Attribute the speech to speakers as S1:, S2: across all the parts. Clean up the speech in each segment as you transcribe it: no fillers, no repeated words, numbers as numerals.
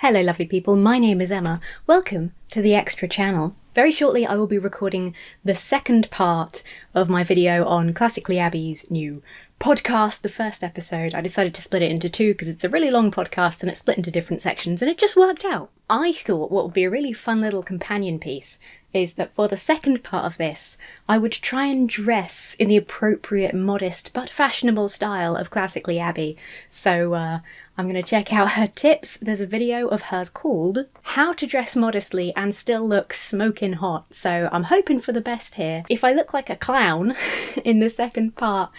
S1: Hello lovely people, my name is Emma. Welcome to the Extra channel. Very shortly I will be recording the second part of my video on Classically Abby's new podcast, the first episode. I decided to split it into two because it's a really long podcast and it's split into different sections and it just worked out. I thought what would be a really fun little companion piece is that for the second part of this, I would try and dress in the appropriate, modest but fashionable style of Classically Abby. So I'm going to check out her tips. There's a video of hers called How to Dress Modestly and Still Look Smoking Hot. So I'm hoping for the best here. If I look like a clown in the second part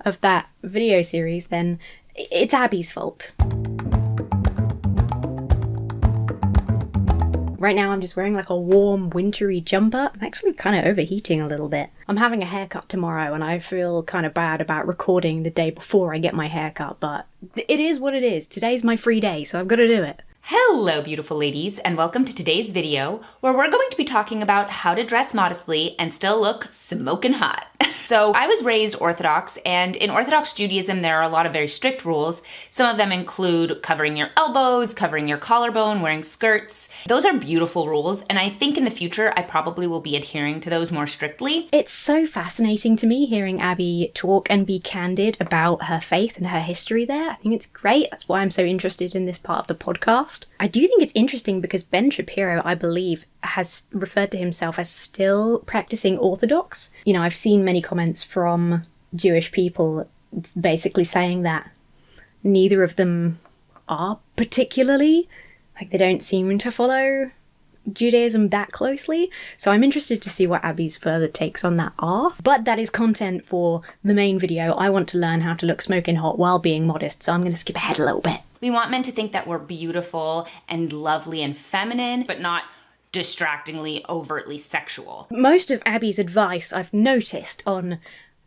S1: of that video series, then it's Abby's fault. Right now I'm just wearing like a warm wintry jumper. I'm actually kind of overheating a little bit. I'm having a haircut tomorrow and I feel kind of bad about recording the day before I get my haircut, but it is what it is. Today's my free day, so I've got to do it.
S2: Hello beautiful ladies, and welcome to today's video where we're going to be talking about how to dress modestly and still look smoking hot. So I was raised Orthodox, and in Orthodox Judaism there are a lot of very strict rules. Some of them include covering your elbows, covering your collarbone, wearing skirts. Those are beautiful rules, and I think in the future I probably will be adhering to those more strictly.
S1: It's so fascinating to me hearing Abby talk and be candid about her faith and her history there. I think it's great. That's why I'm so interested in this part of the podcast. I do think it's interesting because Ben Shapiro, I believe, has referred to himself as still practicing Orthodox. You know, I've seen many comments from Jewish people basically saying that neither of them are particularly, like they don't seem to follow Judaism that closely. So I'm interested to see what Abby's further takes on that are. But that is content for the main video. I want to learn how to look smoking hot while being modest, so I'm going to skip ahead a little bit.
S2: We want men to think that we're beautiful and lovely and feminine, but not distractingly, overtly sexual.
S1: Most of Abby's advice I've noticed on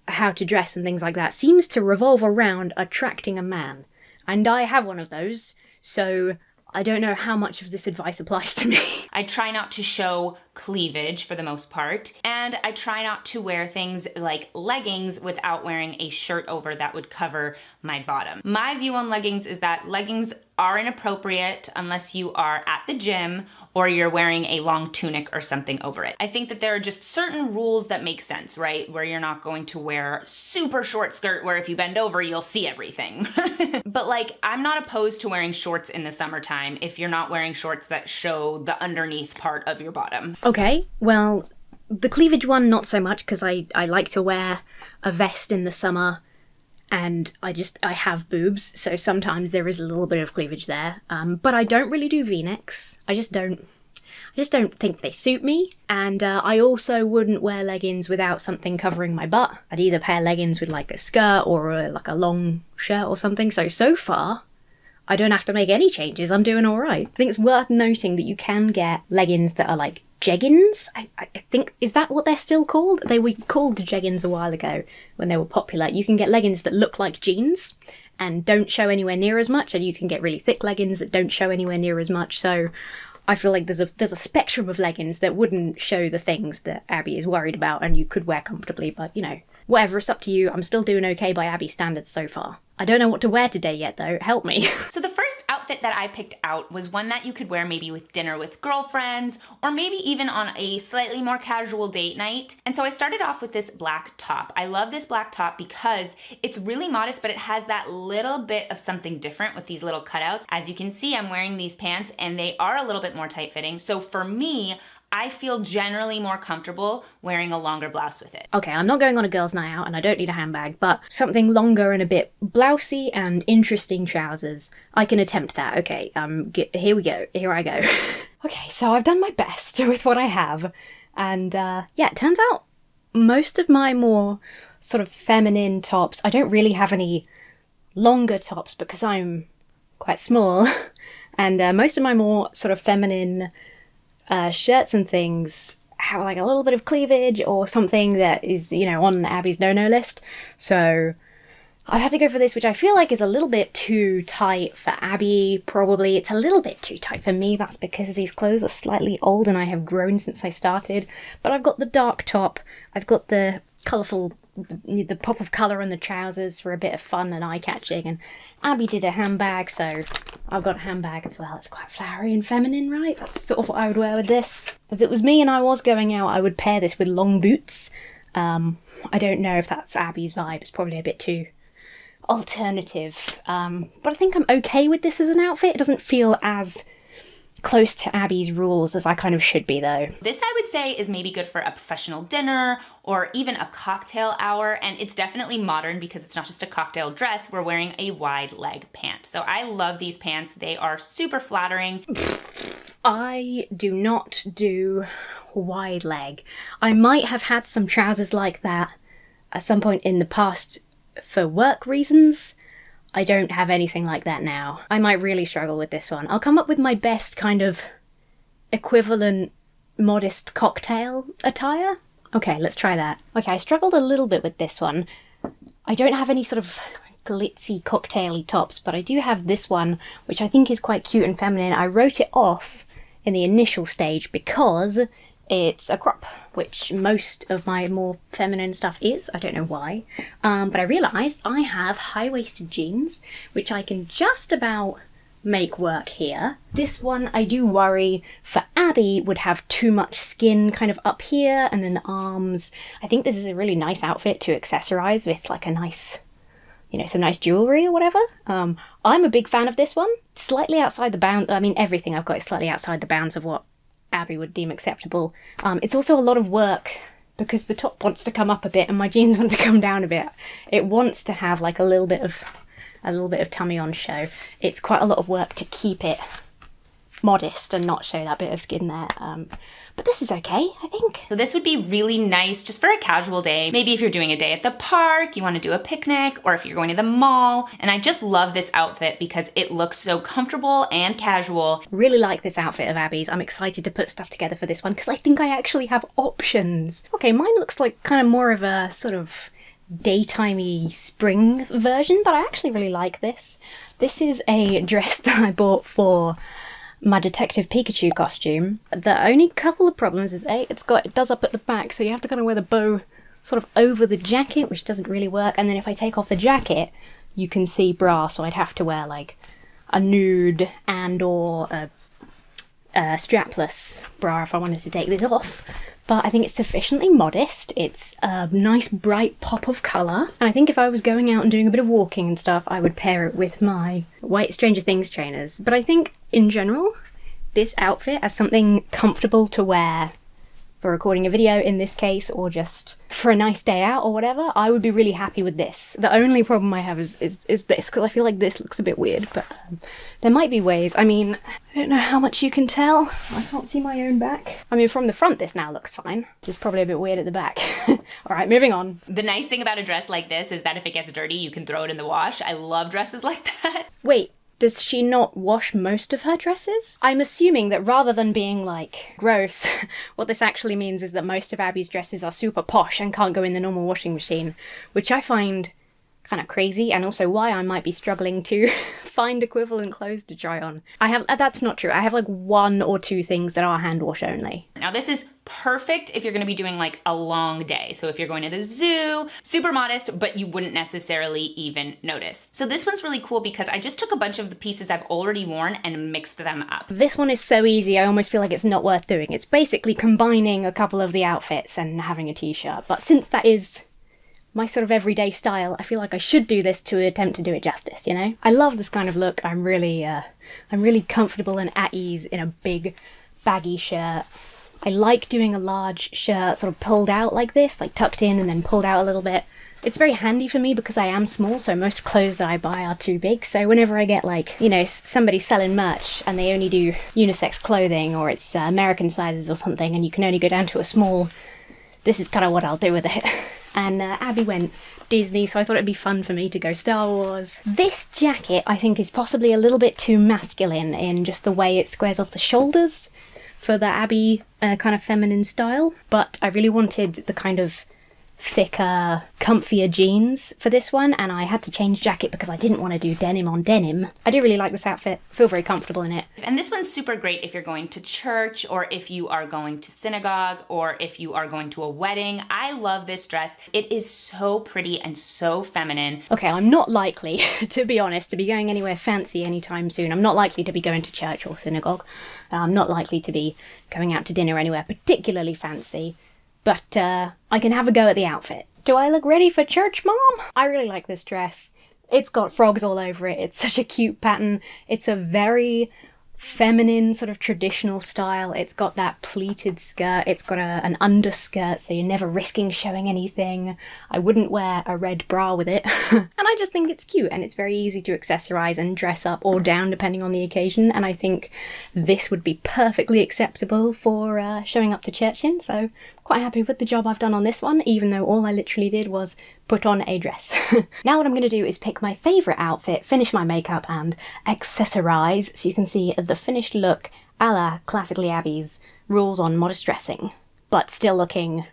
S1: how to dress and things like that seems to revolve around attracting a man. And I have one of those, so I don't know how much of this advice applies to me.
S2: I try not to show cleavage for the most part, and I try not to wear things like leggings without wearing a shirt over that would cover my bottom. My view on leggings is that leggings are inappropriate unless you are at the gym or you're wearing a long tunic or something over it. I think that there are just certain rules that make sense, right? Where you're not going to wear super short skirt where if you bend over, you'll see everything. But like, I'm not opposed to wearing shorts in the summertime if you're not wearing shorts that show the underneath part of your bottom.
S1: Okay, well, the cleavage one, not so much, because I like to wear a vest in the summer and I have boobs, so sometimes there is a little bit of cleavage there. But I don't really do V-necks. I just don't think they suit me. And I also wouldn't wear leggings without something covering my butt. I'd either pair leggings with like a skirt or like a long shirt or something. So far, I don't have to make any changes. I'm doing all right. I think it's worth noting that you can get leggings that are like jeggings. I think, is that what they're still called? They were called jeggings a while ago when they were popular. You can get leggings that look like jeans and don't show anywhere near as much, and you can get really thick leggings that don't show anywhere near as much. So I feel like there's a spectrum of leggings that wouldn't show the things that Abby is worried about and you could wear comfortably, but you know, whatever, it's up to you. I'm still doing okay by Abby standards so far. I don't know what to wear today yet though, help me.
S2: So the first outfit that I picked out was one that you could wear maybe with dinner with girlfriends, or maybe even on a slightly more casual date night. And so I started off with this black top. I love this black top because it's really modest, but it has that little bit of something different with these little cutouts. As you can see, I'm wearing these pants and they are a little bit more tight fitting. So for me, I feel generally more comfortable wearing a longer blouse with it.
S1: Okay, I'm not going on a girls' night out and I don't need a handbag, but something longer and a bit blousy and interesting trousers. I can attempt that. Okay, here we go. Here I go. Okay, so I've done my best with what I have. And yeah, it turns out most of my more sort of feminine tops, I don't really have any longer tops because I'm quite small. And most of my more sort of feminine shirts and things have like a little bit of cleavage or something that is, you know, on Abby's no-no list. So I've had to go for this, which I feel like is a little bit too tight for Abby, probably. It's a little bit too tight for me. That's because these clothes are slightly old and I have grown since I started. But I've got the dark top, I've got the colourful the pop of colour on the trousers for a bit of fun and eye-catching, and Abby did a handbag, so I've got a handbag as well. It's quite flowery and feminine, right? That's sort of what I would wear with this. If it was me and I was going out, I would pair this with long boots. I don't know if that's Abby's vibe. It's probably a bit too alternative, but I think I'm okay with this as an outfit. It doesn't feel as close to Abby's rules as I kind of should be, though.
S2: This, I would say, is maybe good for a professional dinner or even a cocktail hour, and it's definitely modern because it's not just a cocktail dress. We're wearing a wide leg pant. So I love these pants. They are super flattering.
S1: I do not do wide leg. I might have had some trousers like that at some point in the past for work reasons. I don't have anything like that now. I might really struggle with this one. I'll come up with my best kind of equivalent modest cocktail attire. Okay, let's try that. Okay, I struggled a little bit with this one. I don't have any sort of glitzy cocktail-y tops, but I do have this one, which I think is quite cute and feminine. I wrote it off in the initial stage because it's a crop, which most of my more feminine stuff is. I don't know why. But I realised I have high-waisted jeans, which I can just about make work here. This one, I do worry for Abby, would have too much skin kind of up here, and then the arms. I think this is a really nice outfit to accessorise with like a nice, you know, some nice jewellery or whatever. I'm a big fan of this one. Slightly outside the bound. I mean, everything I've got is slightly outside the bounds of what Abby would deem acceptable. It's also a lot of work because the top wants to come up a bit and my jeans want to come down a bit. It wants to have like a little bit of tummy on show. It's quite a lot of work to keep it modest and not show that bit of skin there. But this is okay, I think.
S2: So this would be really nice just for a casual day. Maybe if you're doing a day at the park, you want to do a picnic, or if you're going to the mall. And I just love this outfit because it looks so comfortable and casual.
S1: Really like this outfit of Abby's. I'm excited to put stuff together for this one because I think I actually have options. Okay, mine looks like kind of more of a sort of daytimey spring version, but I actually really like this. This is a dress that I bought for my Detective Pikachu costume. The only couple of problems is it does up at the back, so you have to kind of wear the bow sort of over the jacket, which doesn't really work. And then if I take off the jacket, you can see bra, so I'd have to wear like a nude and or a strapless bra if I wanted to take this off. But I think it's sufficiently modest. It's a nice bright pop of colour. And I think if I was going out and doing a bit of walking and stuff, I would pair it with my white Stranger Things trainers. But I think, in general, this outfit as something comfortable to wear for recording a video in this case, or just for a nice day out or whatever, I would be really happy with this. The only problem I have is this, because I feel like this looks a bit weird, but there might be ways. I mean, I don't know how much you can tell. I can't see my own back. I mean, from the front this now looks fine. It's probably a bit weird at the back. Alright, moving on.
S2: The nice thing about a dress like this is that if it gets dirty, you can throw it in the wash. I love dresses like that.
S1: Wait. Does she not wash most of her dresses? I'm assuming that rather than being like gross, what this actually means is that most of Abby's dresses are super posh and can't go in the normal washing machine, which I find kind of crazy, and also why I might be struggling to find equivalent clothes to try on. That's not true. I have like 1 or 2 things that are hand wash only.
S2: Now this is perfect if you're going to be doing like a long day. So if you're going to the zoo, super modest, but you wouldn't necessarily even notice. So this one's really cool because I just took a bunch of the pieces I've already worn and mixed them up.
S1: This one is so easy, I almost feel like it's not worth doing. It's basically combining a couple of the outfits and having a t-shirt. But since that is my sort of everyday style, I feel like I should do this to attempt to do it justice, you know? I love this kind of look. I'm really comfortable and at ease in a big, baggy shirt. I like doing a large shirt sort of pulled out like this, like tucked in and then pulled out a little bit. It's very handy for me because I am small, so most clothes that I buy are too big. So whenever I get like, you know, somebody selling merch and they only do unisex clothing, or it's American sizes or something, and you can only go down to a small, this is kind of what I'll do with it. And Abby went Disney, so I thought it'd be fun for me to go Star Wars. This jacket, I think, is possibly a little bit too masculine in just the way it squares off the shoulders for the Abby kind of feminine style. But I really wanted the kind of thicker, comfier jeans for this one, and I had to change jacket because I didn't want to do denim on denim. I do really like this outfit, feel very comfortable in it.
S2: And this one's super great if you're going to church, or if you are going to synagogue, or if you are going to a wedding. I love this dress. It is so pretty and so feminine.
S1: Okay, I'm not likely, to be honest, to be going anywhere fancy anytime soon. I'm not likely to be going to church or synagogue. I'm not likely to be going out to dinner anywhere particularly fancy. But I can have a go at the outfit. Do I look ready for church, Mom? I really like this dress. It's got frogs all over it. It's such a cute pattern. It's a very feminine, sort of traditional style. It's got that pleated skirt. It's got an underskirt, so you're never risking showing anything. I wouldn't wear a red bra with it. And I just think it's cute, and it's very easy to accessorize and dress up or down depending on the occasion, and I think this would be perfectly acceptable for showing up to church in, so quite happy with the job I've done on this one, even though all I literally did was put on a dress. Now what I'm going to do is pick my favourite outfit, finish my makeup and accessorize so you can see the finished look a la Classically Abby's rules on modest dressing, but still looking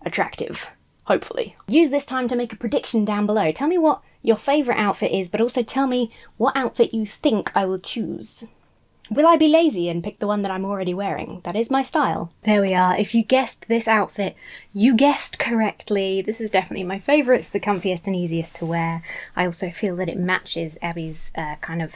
S1: attractive, hopefully. Use this time to make a prediction down below. Tell me what your favourite outfit is, but also tell me what outfit you think I will choose. Will I be lazy and pick the one that I'm already wearing? That is my style. There we are. If you guessed this outfit, you guessed correctly. This is definitely my favourite. It's the comfiest and easiest to wear. I also feel that it matches Abby's kind of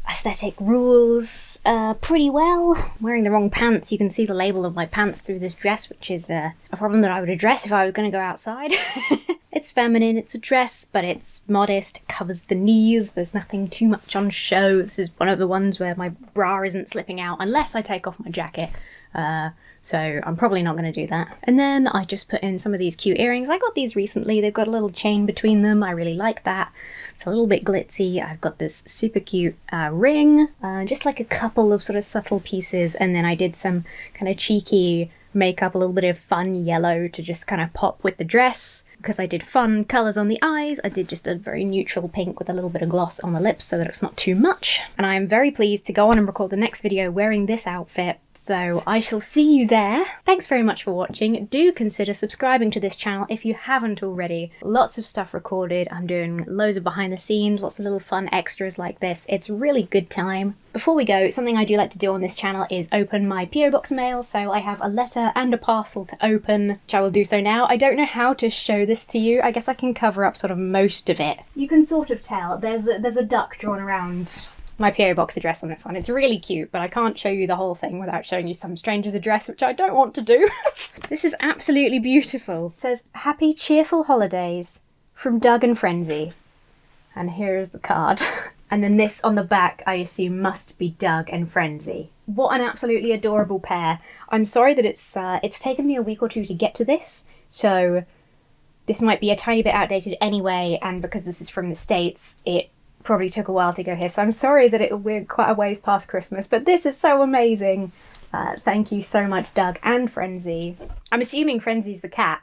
S1: aesthetic rules pretty well. I'm wearing the wrong pants. You can see the label of my pants through this dress, which is a problem that I would address if I was going to go outside. It's feminine, it's a dress, but it's modest, it covers the knees, there's nothing too much on show. This is one of the ones where my bra isn't slipping out unless I take off my jacket. So I'm probably not going to do that. And then I just put in some of these cute earrings. I got these recently. They've got a little chain between them. I really like that. It's a little bit glitzy. I've got this super cute ring, just like a couple of sort of subtle pieces. And then I did some kind of cheeky makeup, a little bit of fun yellow to just kind of pop with the dress. Because I did fun colours on the eyes, I did just a very neutral pink with a little bit of gloss on the lips so that it's not too much. And I am very pleased to go on and record the next video wearing this outfit, so I shall see you there. Thanks very much for watching. Do consider subscribing to this channel if you haven't already. Lots of stuff recorded. I'm doing loads of behind the scenes, lots of little fun extras like this. It's a really good time. Before we go, something I do like to do on this channel is open my PO Box mail, so I have a letter and a parcel to open, which I will do so now. I don't know how to show this to you. I guess I can cover up sort of most of it. You can sort of tell there's a duck drawn around my PO Box address on this one. It's really cute, but I can't show you the whole thing without showing you some stranger's address, which I don't want to do. This is absolutely beautiful. It says, "Happy cheerful holidays from Doug and Frenzy." And here's the card. And then this on the back, I assume, must be Doug and Frenzy. What an absolutely adorable pair. I'm sorry that it's taken me a week or two to get to this, so this might be a tiny bit outdated anyway, and because this is from the States, it probably took a while to go here, so I'm sorry that we're quite a ways past Christmas, but this is so amazing. Thank you so much, Doug and Frenzy. I'm assuming Frenzy's the cat.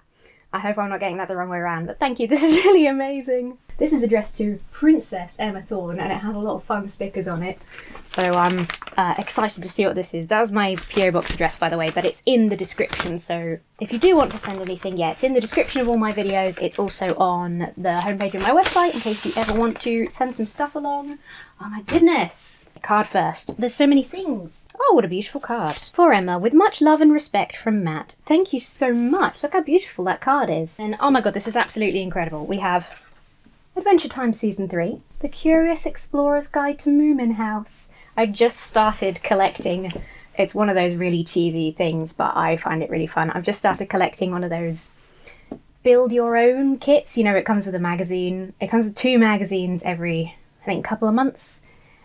S1: I hope I'm not getting that the wrong way around, but thank you, this is really amazing. This is addressed to Princess Emma Thorne, and it has a lot of fun stickers on it, so I'm excited to see what this is. That was my PO Box address, by the way, but it's in the description, so if you do want to send anything, yeah, it's in the description of all my videos. It's also on the homepage of my website, in case you ever want to send some stuff along. Oh my goodness! Card first. There's so many things. Oh, what a beautiful card. For Emma, with much love and respect from Matt. Thank you so much. Look how beautiful that card is. And oh my god, this is absolutely incredible. We have Adventure Time Season 3, The Curious Explorer's Guide to Moomin House. I just started collecting. It's one of those really cheesy things, but I find it really fun. I've just started collecting one of those build your own kits. You know, it comes with a magazine. It comes with 2 magazines every, I think, couple of months.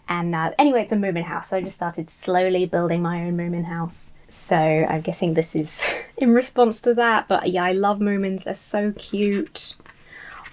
S1: And anyway, it's a Moomin house, so I just started slowly building my own Moomin house. So I'm guessing this is in response to that, but yeah, I love Moomins. They're so cute.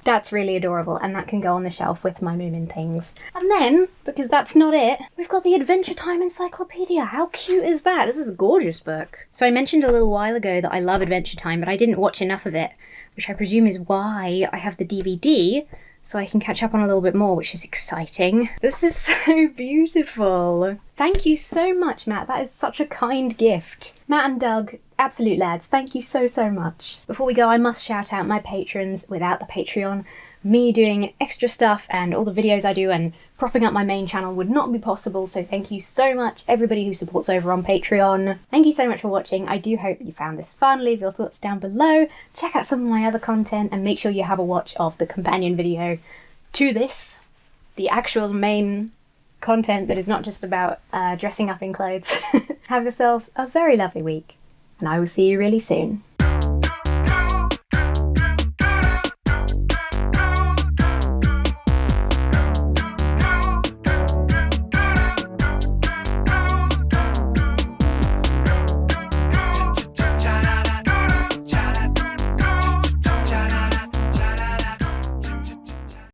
S1: That's really adorable, and that can go on the shelf with my Moomin things. And then, because that's not it, we've got the Adventure Time Encyclopedia. How cute is that? This is a gorgeous book. So I mentioned a little while ago that I love Adventure Time, but I didn't watch enough of it, which I presume is why I have the DVD, so I can catch up on a little bit more, which is exciting. This is so beautiful. Thank you so much, Matt. That is such a kind gift. Matt and Doug absolute lads. Thank you so, so much. Before we go, I must shout out my patrons. Without the Patreon, me doing extra stuff and all the videos I do and propping up my main channel would not be possible, so thank you so much, everybody who supports over on Patreon. Thank you so much for watching. I do hope you found this fun. Leave your thoughts down below. Check out some of my other content and make sure you have a watch of the companion video to this, the actual main content that is not just about dressing up in clothes. Have yourselves a very lovely week, and I will see you really soon.